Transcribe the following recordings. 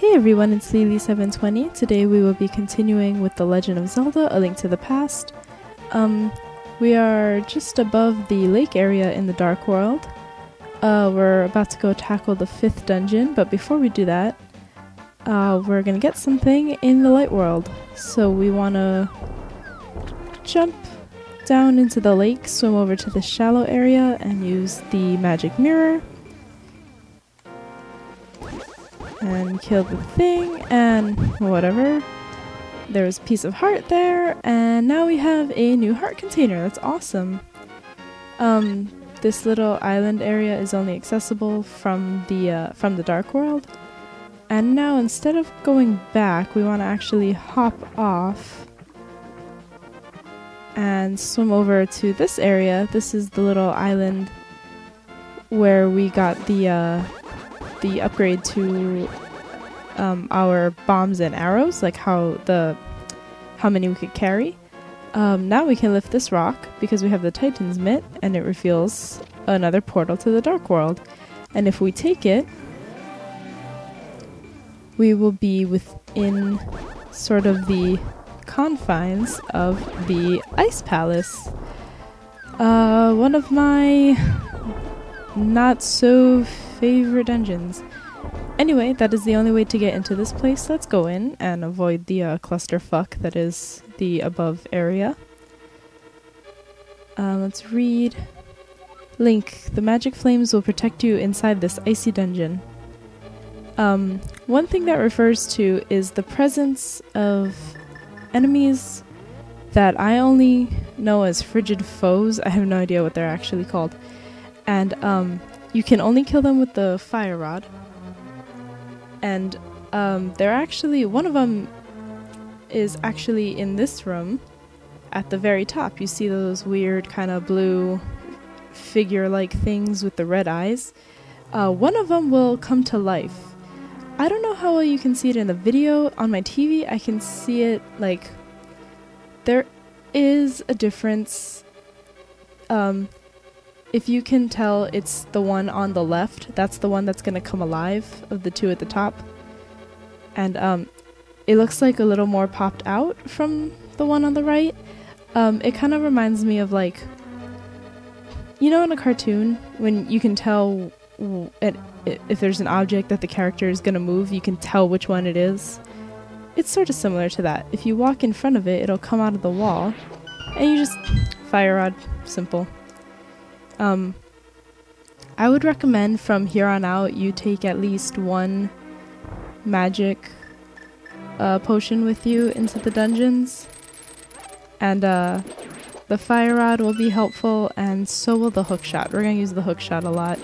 Hey everyone, it's Lily720. Today we will be continuing with The Legend of Zelda: A Link to the Past. We are just above the lake area in the Dark World. We're about to go tackle the 5th dungeon, but before we do that, we're gonna get something in the Light World. So we wanna jump down into the lake, swim over to the shallow area, and use the magic mirror. And kill the thing, and whatever. There was a piece of heart there, and now we have a new heart container. That's awesome. This little island area is only accessible from the Dark World. And now instead of going back, we want to actually hop off and swim over to this area. This is the little island where we got the upgrade to our bombs and arrows, like how many we could carry. Now we can lift this rock because we have the Titan's Mitt, and it reveals another portal to the Dark World. And if we take it, we will be within sort of the confines of the Ice Palace. One of my not so favorite dungeons. Anyway, that is the only way to get into this place. Let's go in and avoid the clusterfuck that is the above area. Let's read. Link, the magic flames will protect you inside this icy dungeon. One thing that refers to is the presence of enemies that I only know as frigid foes. I have no idea what they're actually called. And you can only kill them with the fire rod. And they're actually, one of them is actually in this room at the very top. You see those weird kind of blue figure-like things with the red eyes. One of them will come to life. I don't know how well you can see it in the video. On my TV, I can see it, like, there is a difference. If you can tell, it's the one on the left. That's the one that's going to come alive of the two at the top. And it looks like a little more popped out from the one on the right. It kind of reminds me of, like, you know, in a cartoon, when you can tell if there's an object that the character is going to move, you can tell which one it is. It's sort of similar to that. If you walk in front of it, it'll come out of the wall. And you just fire rod. Simple. I would recommend from here on out you take at least one magic potion with you into the dungeons, and the fire rod will be helpful, and so will the hook shot. We're gonna use the hook shot a lot.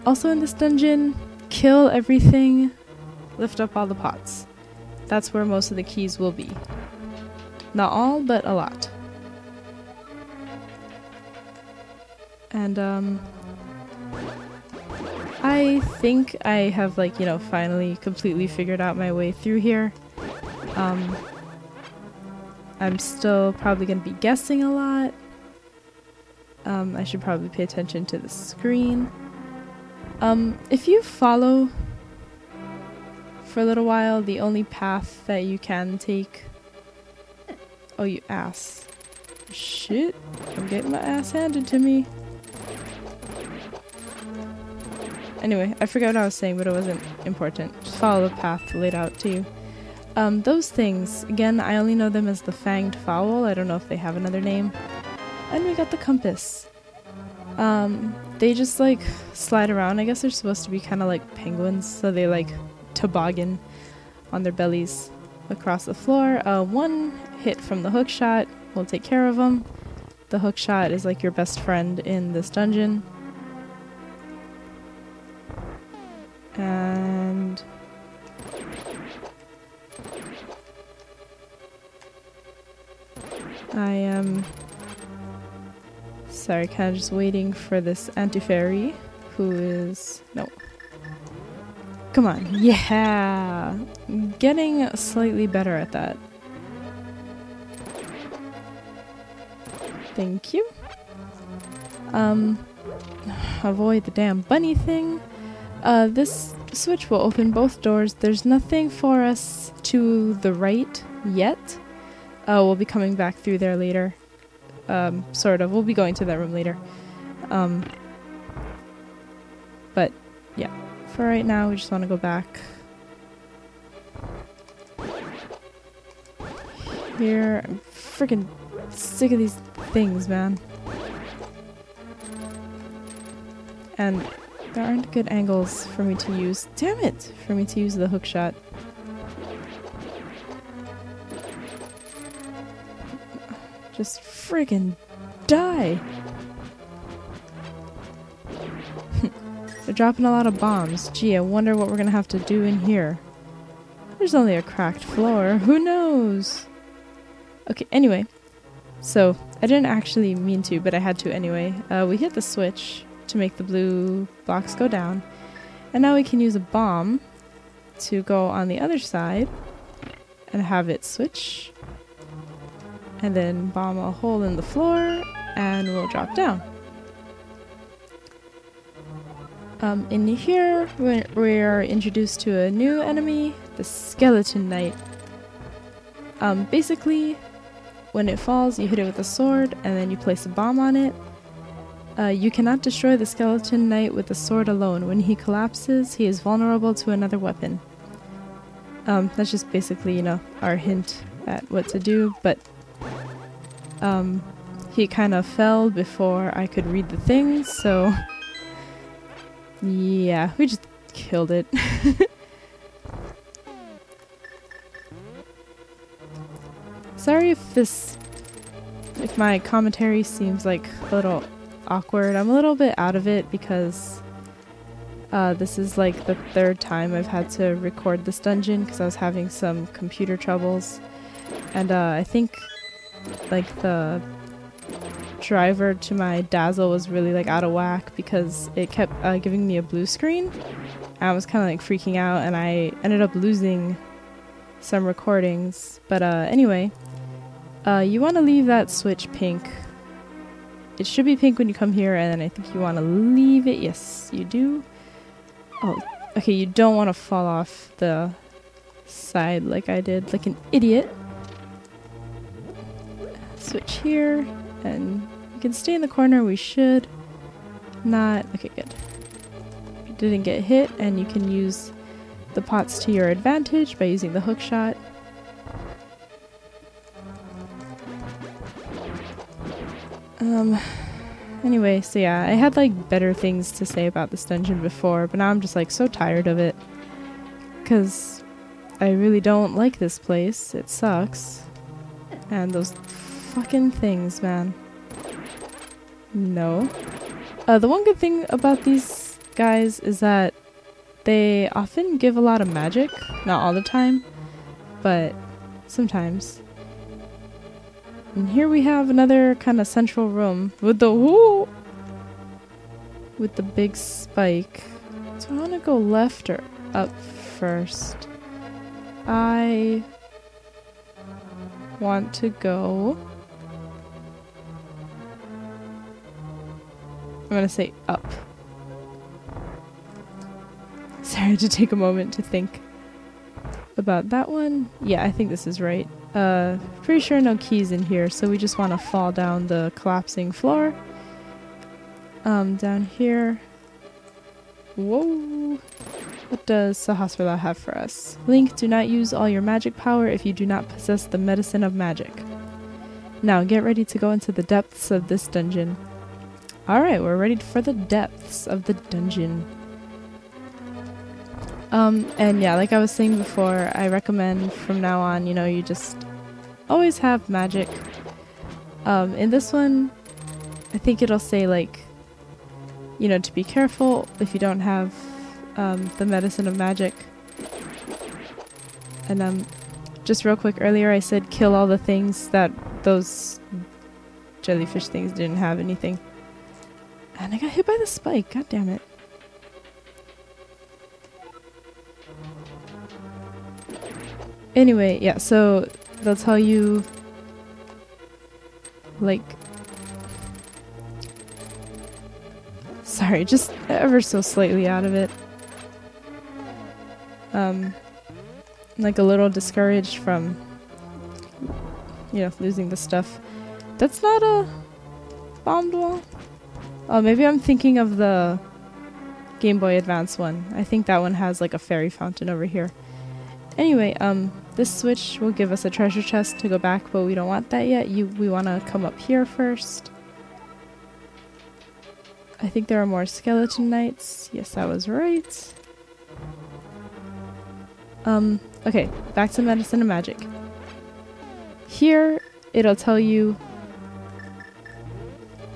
Also in this dungeon, kill everything, lift up all the pots. That's where most of the keys will be. Not all, but a lot. And I think I have, like, you know, finally completely figured out my way through here. I'm still probably going to be guessing a lot. I should probably pay attention to the screen. If you follow for a little while, the only path that you can take... Oh, you ass. Shit. I'm getting my ass handed to me. Anyway, I forgot what I was saying, but it wasn't important. Just follow the path laid out to you. Those things, again, I only know them as the Fanged Fowl. I don't know if they have another name. And we got the compass. They just, like, slide around. I guess they're supposed to be kind of like penguins, so they, like, toboggan on their bellies across the floor. One hit from the hook shot will take care of them. The hook shot is, like, your best friend in this dungeon. And I am sorry, kind of just waiting for this anti-fairy who is no. Come on, yeah, getting slightly better at that. Thank you. Avoid the damn bunny thing. This switch will open both doors. There's nothing for us to the right yet. We'll be coming back through there later. Sort of. We'll be going to that room later. But yeah, for right now we just want to go back. Here, I'm freaking sick of these things, man. And there aren't good angles for me to use. Damn it! For me to use the hook shot. Just friggin' die! They're dropping a lot of bombs. Gee, I wonder what we're gonna have to do in here. There's only a cracked floor. Who knows? Okay, anyway. So, I didn't actually mean to, but I had to anyway. We hit the switch to make the blue blocks go down. And now we can use a bomb to go on the other side and have it switch. And then bomb a hole in the floor and we'll drop down. In here, we're introduced to a new enemy, the Skeleton Knight. Basically, when it falls, you hit it with a sword, and then you place a bomb on it. You cannot destroy the Skeleton Knight with the sword alone. When he collapses, he is vulnerable to another weapon. That's just basically, you know, our hint at what to do, but he kind of fell before I could read the things, so yeah, we just killed it. Sorry if my commentary seems like a little awkward. I'm a little bit out of it because this is like the third time I've had to record this dungeon because I was having some computer troubles, and I think like the driver to my Dazzle was really like out of whack because it kept giving me a blue screen. I was kind of like freaking out and I ended up losing some recordings, but anyway, you want to leave that switch pink. It should be pink when you come here, and then I think you want to leave it. Yes, you do. Oh, okay, you don't want to fall off the side like I did, like an idiot. Switch here, and you can stay in the corner. We should not. Okay, good. You didn't get hit, and you can use the pots to your advantage by using the hook shot. Anyway, so yeah, I had like better things to say about this dungeon before, but now I'm just like so tired of it. Because I really don't like this place. It sucks. And those fucking things, man. No. The one good thing about these guys is that they often give a lot of magic. Not all the time, but sometimes. And here we have another kind of central room with the big spike. So I want to go left or up first. I want to go. I'm going to say up. Sorry to take a moment to think about that one. Yeah, I think this is right. Pretty sure no keys in here, so we just want to fall down the collapsing floor. Down here. Whoa! What does Sahasrara have for us? Link, do not use all your magic power if you do not possess the medicine of magic. Now get ready to go into the depths of this dungeon. Alright, we're ready for the depths of the dungeon. And yeah, like I was saying before, I recommend from now on, you know, you just always have magic. In this one, I think it'll say like, you know, to be careful if you don't have the medicine of magic. And just real quick, earlier I said kill all the things that those jellyfish things didn't have anything. And I got hit by the spike, god damn it. Anyway, yeah, so they'll tell you, like, sorry, just ever so slightly out of it. like a little discouraged from, you know, losing the stuff. That's not a bombed wall. Oh, maybe I'm thinking of the Game Boy Advance one. I think that one has like a fairy fountain over here. Anyway, this switch will give us a treasure chest to go back, but we don't want that yet. We want to come up here first. I think there are more skeleton knights. Yes, I was right. Okay, back to medicine and magic. Here, it'll tell you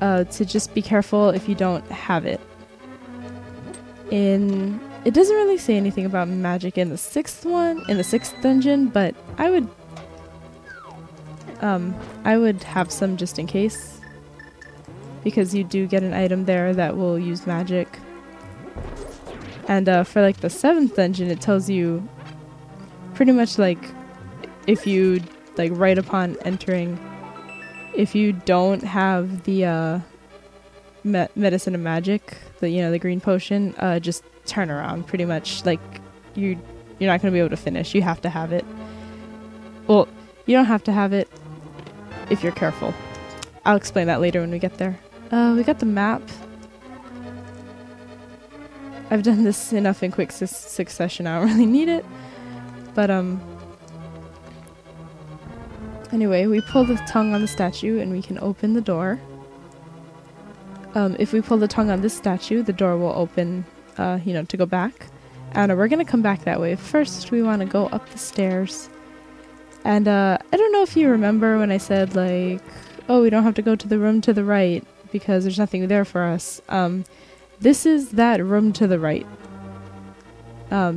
to just be careful if you don't have it. It doesn't really say anything about magic in the sixth dungeon, but I would have some just in case, because you do get an item there that will use magic. And for like the 7th dungeon, it tells you pretty much like if you like right upon entering, if you don't have the medicine and magic, the green potion, just turn around. Pretty much like you're not going to be able to finish. You have to have it. Well, you don't have to have it if you're careful. I'll explain that later when we get there. We got the map. I've done this enough in quick succession. I don't really need it. But anyway, we pull the tongue on the statue and we can open the door. If we pull the tongue on this statue, the door will open, to go back. And we're going to come back that way. First, we want to go up the stairs. And I don't know if you remember when I said, like, oh, we don't have to go to the room to the right because there's nothing there for us. This is that room to the right.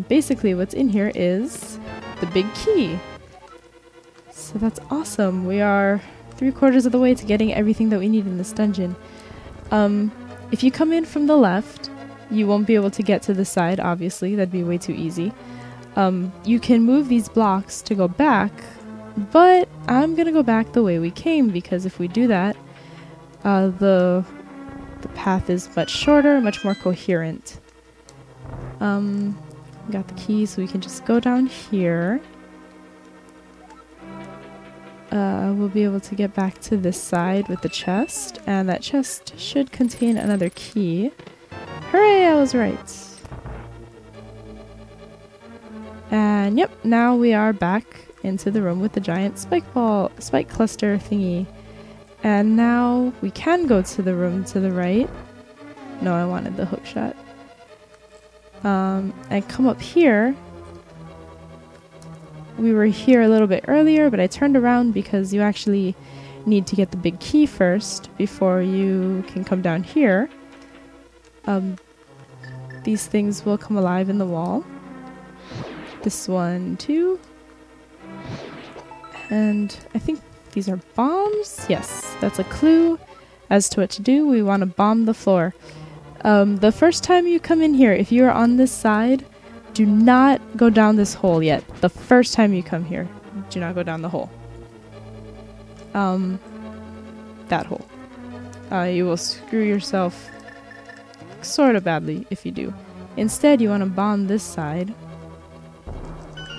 Basically, what's in here is the big key. So that's awesome. We are 3/4 of the way to getting everything that we need in this dungeon. If you come in from the left, you won't be able to get to the side, obviously. That'd be way too easy. You can move these blocks to go back, but I'm gonna go back the way we came, because if we do that, the path is much shorter, much more coherent. Got the key, so we can just go down here. We'll be able to get back to this side with the chest, and that chest should contain another key. Hooray, I was right. And yep, now we are back into the room with the giant spike cluster thingy. And now we can go to the room to the right. No, I wanted the hook shot. And come up here. We were here a little bit earlier, but I turned around because you actually need to get the big key first before you can come down here. These things will come alive in the wall. This one too. And I think these are bombs. Yes, that's a clue as to what to do. We want to bomb the floor. The first time you come in here, if you're on this side, do not go down this hole yet. The first time you come here, do not go down the hole. That hole. You will screw yourself sort of badly if you do. Instead, you want to bomb this side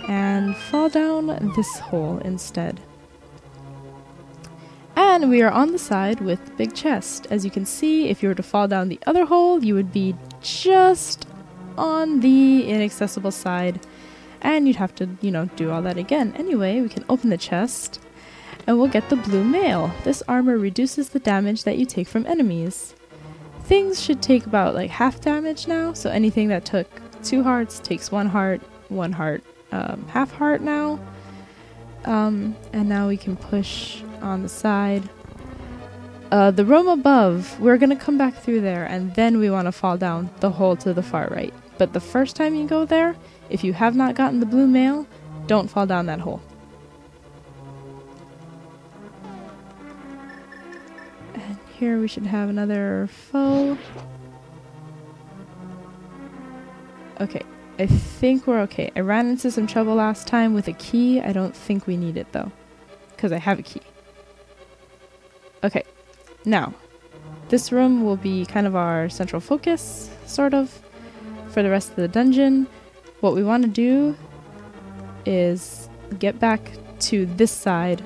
and fall down this hole instead. And we are on the side with the big chest. As you can see, if you were to fall down the other hole, you would be just on the inaccessible side, and you'd have to, do all that again. Anyway, we can open the chest, and we'll get the blue mail. This armor reduces the damage that you take from enemies. Things should take about like half damage now, so anything that took 2 hearts takes 1 heart, half heart now. And now we can push on the side. The room above, we're gonna come back through there, and then we want to fall down the hole to the far right. But the first time you go there, if you have not gotten the blue mail, don't fall down that hole. And here we should have another foe. Okay, I think we're okay. I ran into some trouble last time with a key. I don't think we need it though, because I have a key. Okay, now, this room will be kind of our central focus, sort of, for the rest of the dungeon. What we want to do is get back to this side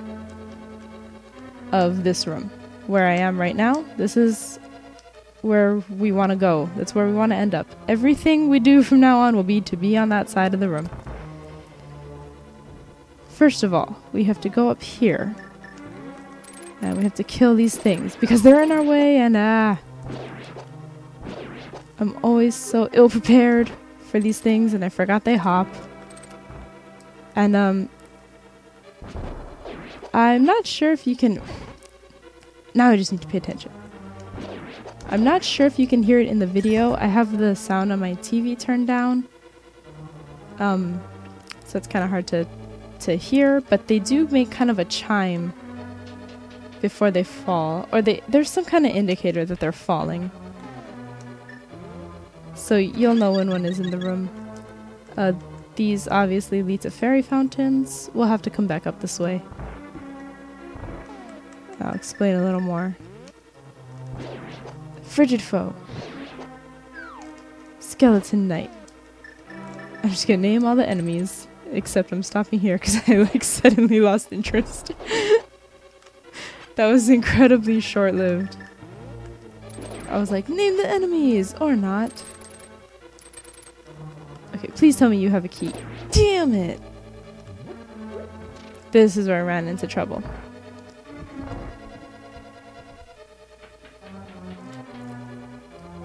of this room. Where I am right now, this is where we want to go. That's where we want to end up. Everything we do from now on will be to be on that side of the room. First of all, we have to go up here. And we have to kill these things because they're in our way and I'm always so ill-prepared for these things and I forgot they hop. And I'm not sure if you can... Now I just need to pay attention. I'm not sure if you can hear it in the video. I have the sound on my TV turned down. So it's kind of hard to hear, but they do make kind of a chime before they fall. Or there's some kind of indicator that they're falling. So you'll know when one is in the room. These obviously lead to fairy fountains. We'll have to come back up this way. I'll explain a little more. Frigid Foe. Skeleton Knight. I'm just gonna name all the enemies, except I'm stopping here because I like suddenly lost interest. That was incredibly short-lived. I was like, name the enemies! Or not. Okay, please tell me you have a key. Damn it! This is where I ran into trouble.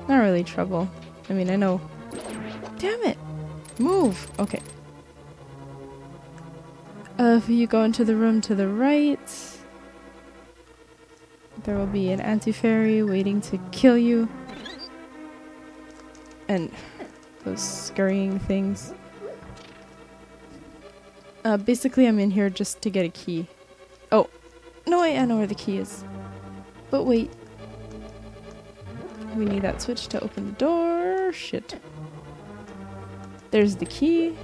Not really trouble. I mean, I know. Damn it! Move! Okay. If you go into the room to the right, there will be an anti-fairy waiting to kill you. And those scurrying things. Basically, I'm in here just to get a key. Oh! No, wait, I know where the key is. But wait. We need that switch to open the door. Shit. There's the key.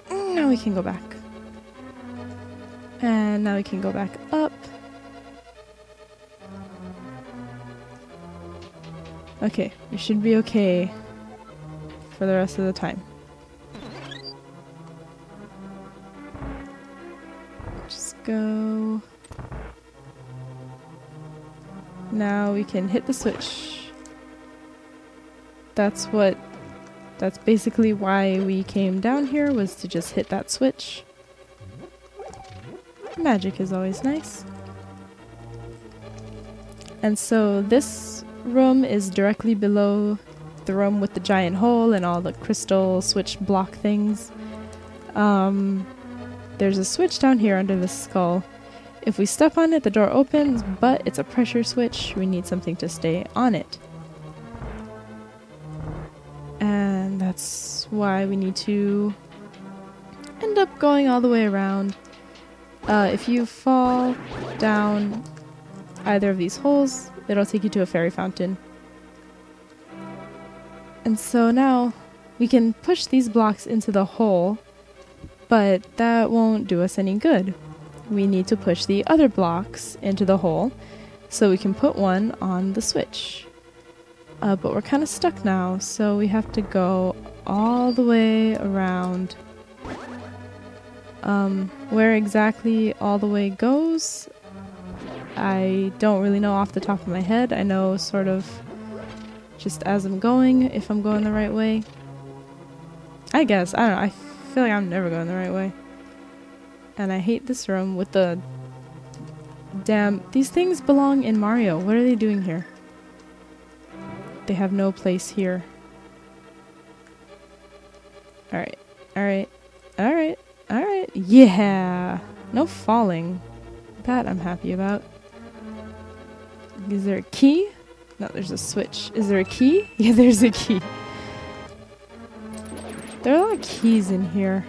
Now we can go back. And now we can go back up. Okay, we should be okay for the rest of the time. Just go. Now we can hit the switch. That's basically why we came down here, was to just hit that switch. Magic is always nice. And so this room is directly below the room with the giant hole and all the crystal switch block things. There's a switch down here under the skull. If we step on it, the door opens, but it's a pressure switch. We need something to stay on it. And that's why we need to end up going all the way around. If you fall down either of these holes, it'll take you to a fairy fountain. And so now we can push these blocks into the hole, but that won't do us any good. We need to push the other blocks into the hole so we can put one on the switch. But we're kind of stuck now, so we have to go all the way around. Where exactly all the way goes, I don't really know off the top of my head. I know sort of just as I'm going, if I'm going the right way. I guess, I don't know, I feel like I'm never going the right way. And I hate this room with the... Damn, these things belong in Mario. What are they doing here? They have no place here. Alright, alright, alright, alright. Yeah! No falling. That I'm happy about. Is there a key? No, there's a switch. Is there a key? Yeah, there's a key. There are a lot of keys in here.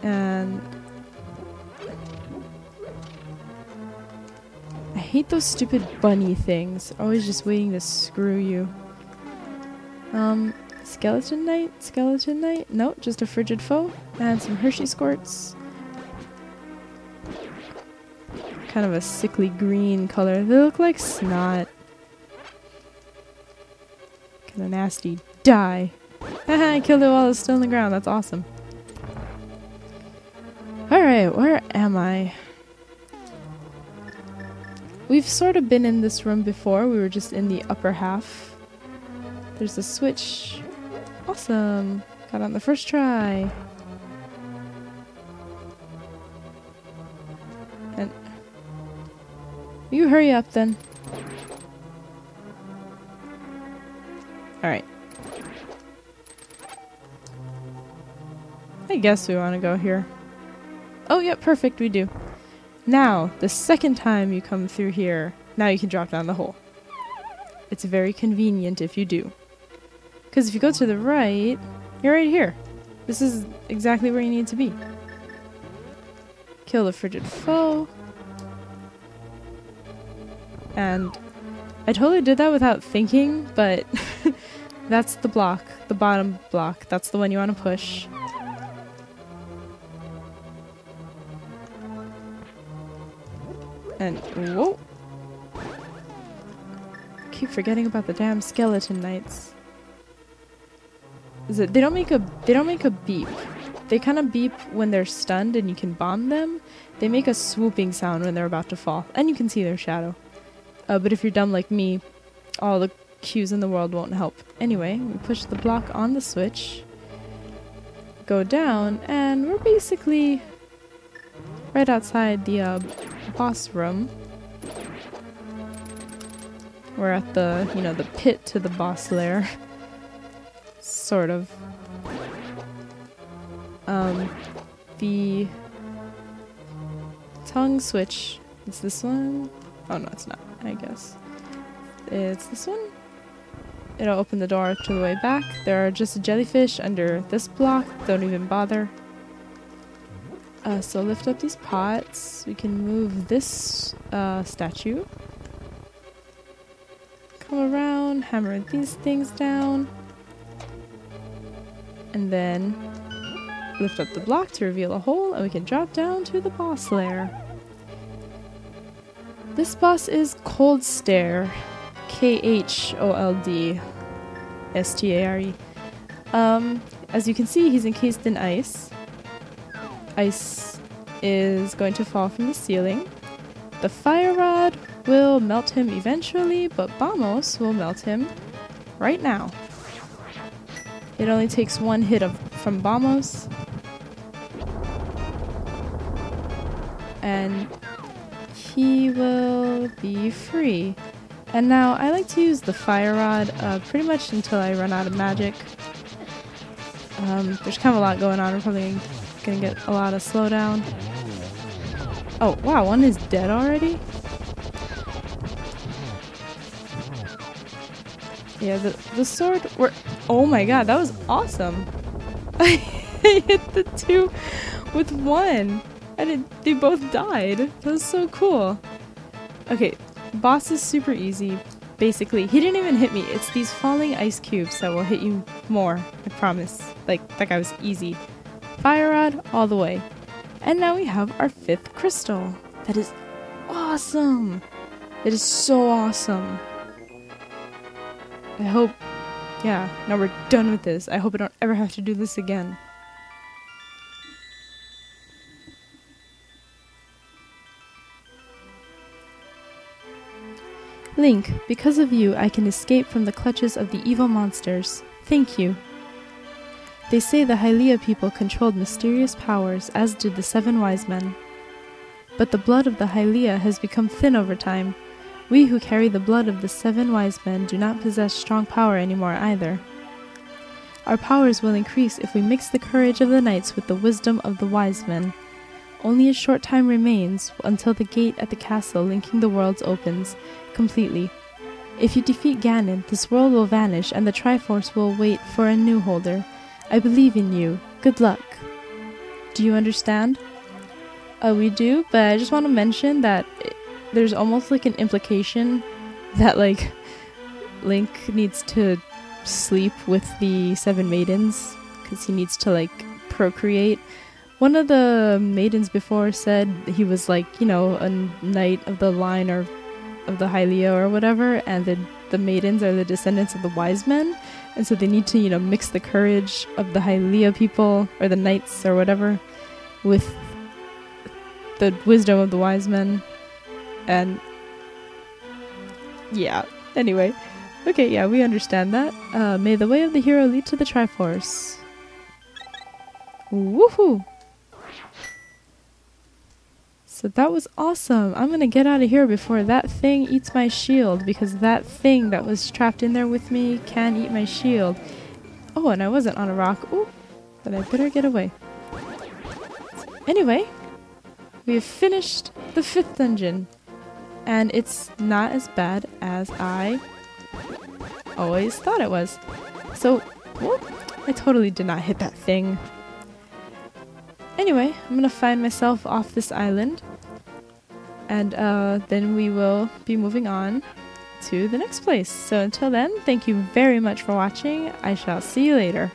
And I hate those stupid bunny things. Always just waiting to screw you. Skeleton Knight? Skeleton Knight? Nope, just a Frigid Foe. And some Hershey Squirts. Kind of a sickly green color. They look like snot. The nasty die. Haha, I killed it while it's still in the ground. That's awesome. Alright, where am I? We've sort of been in this room before. We were just in the upper half. There's a switch. Awesome. Got on the first try. And you hurry up then. Alright. I guess we want to go here. Oh, yeah, perfect, we do. Now, the second time you come through here, now you can drop down the hole. It's very convenient if you do. Because if you go to the right, you're right here. This is exactly where you need to be. Kill the frigid foe. And I totally did that without thinking, but that's the block, the bottom block. That's the one you want to push. And whoa! Keep forgetting about the damn skeleton knights. Is it? They don't make a beep. They kind of beep when they're stunned and you can bomb them. They make a swooping sound when they're about to fall, and you can see their shadow. But if you're dumb like me, all the cues in the world won't help. Anyway, we push the block on the switch, go down, and we're basically right outside the boss room. We're at the, you know, the pit to the boss lair. Sort of. The tongue switch. It's this one? Oh no, it's not, I guess. It's this one? It'll open the door to the way back. There are just jellyfish under this block. Don't even bother. So lift up these pots. We can move this statue. Come around, hammer these things down. And then lift up the block to reveal a hole, and we can drop down to the boss lair. This boss is Cold Stare. K-H-O-L-D-S-T-A-R-E. As you can see, he's encased in ice. Ice is going to fall from the ceiling. The fire rod will melt him eventually, but Bamos will melt him right now. It only takes one hit from Bamos. And he will be free. And now I like to use the fire rod pretty much until I run out of magic. There's kind of a lot going on. We're probably gonna get a lot of slowdown. Oh wow, one is dead already? Yeah, the sword oh my god, that was awesome. I hit the two with one. They both died. That was so cool. Okay, boss is super easy. Basically, he didn't even hit me. It's these falling ice cubes that will hit you more, I promise. Like, that guy was easy. Fire rod all the way. And now we have our 5th crystal. That is awesome. It is so awesome. I hope, yeah, now we're done with this. I hope I don't ever have to do this again. Link, because of you, I can escape from the clutches of the evil monsters. Thank you. They say the Hylia people controlled mysterious powers, as did the 7 wise men. But the blood of the Hylia has become thin over time. We who carry the blood of the 7 wise men do not possess strong power anymore either. Our powers will increase if we mix the courage of the knights with the wisdom of the wise men. Only a short time remains until the gate at the castle linking the worlds opens completely. If you defeat Ganon, this world will vanish and the Triforce will wait for a new holder. I believe in you. Good luck. Do you understand? We do, but I just want to mention that there's almost like an implication that like Link needs to sleep with the 7 maidens because he needs to like procreate. One of the maidens before said he was like, you know, a knight of the line or of the Hylia or whatever, and the maidens are the descendants of the wise men. And so they need to, you know, mix the courage of the Hylia people, or the knights, or whatever, with the wisdom of the wise men. And yeah, anyway. Okay, yeah, we understand that. May the way of the hero lead to the Triforce. Woohoo! So that was awesome. I'm gonna get out of here before that thing eats my shield, because that thing that was trapped in there with me can eat my shield. Oh, and I wasn't on a rock. Ooh, but I better get away. Anyway, we have finished the 5th dungeon, and it's not as bad as I always thought it was. So, whoop, I totally did not hit that thing. Anyway, I'm gonna find myself off this island, and then we will be moving on to the next place. So until then, thank you very much for watching. I shall see you later.